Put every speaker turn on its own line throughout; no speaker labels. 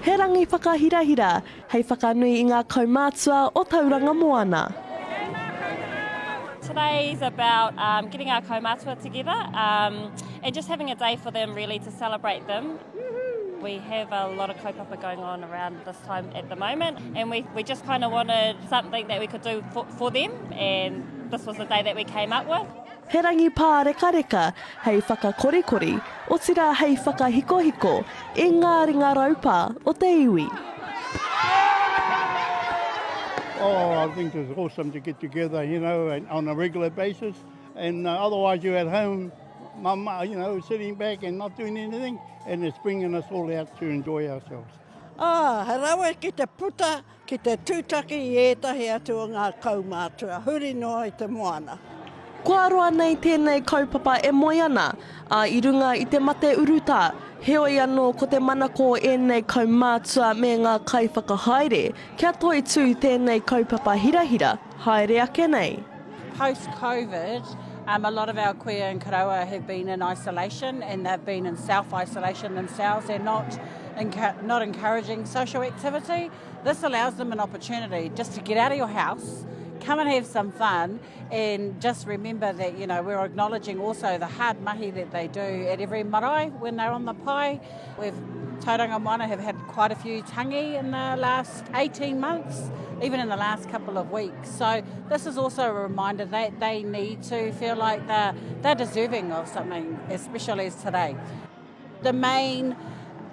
He rangi whakahirahira, hei whakanui i ngā kaumātua o Tauranga Moana.
Today's about getting our kaumātua together and just having a day for them really to celebrate them. We have a lot of kaupapa going on around this time at the moment, and we just kind of wanted something that we could do for them, and this was the day that we came up with.
He rangi pā reka, hei whakakorikori, o tira hei whakahikohiko, i ngā ringa raupā o te iwi.
Oh, I think it's awesome to get together, you know, and on a regular basis, and otherwise you're at home, mama, you know, sitting back and not doing anything, and it's bringing us all out to enjoy ourselves.
He rawa ki te puta, ki te tūtaki i ētahi atu o ngā kaumātua, huri noa i te moana.
Kua roa nei tēnei kaupapa e moi ana, a i runga i te mate uruta, heoi anō ko te manako ēnei kaumātua me ngā kaiwhakahaere, kia toi tū tēnei kaupapa hirahira, haere ake nei.
Post-COVID, a lot of our kuia and karaua have been in isolation, and they've been in self-isolation themselves. They're not encouraging social activity. This allows them an opportunity just to get out of your house, come and have some fun, and just remember that, you know, we're acknowledging also the hard mahi that they do at every marae when they're on the pai. Tauranga Moana have had quite a few tangi in the last 18 months, even in the last couple of weeks. So this is also a reminder that they need to feel like they're deserving of something as special as today. The main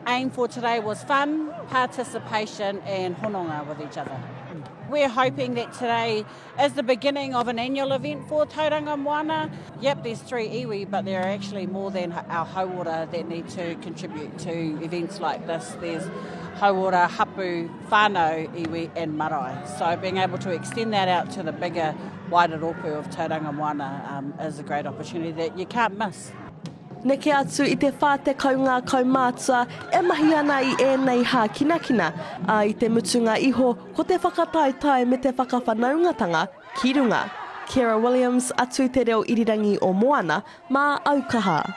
aim for today was fun, participation and hononga with each other. We're hoping that today is the beginning of an annual event for Tauranga Moana. Yep, there's 3 iwi, but there are actually more than our hauora that need to contribute to events like this. There's hauora, hapu, whānau, iwi and marae. So being able to extend that out to the bigger, wider rōpū of Tauranga Moana is a great opportunity that you can't miss.
Neke atu i te whāte kau ngā kaumātua e mahi ana i ēnei hā kinakina, a i te mutunga iho ko te whakataetai me te whakawhanaungatanga ki runga. Keira Williams atu te reo irirangi o Moana, mā au kaha.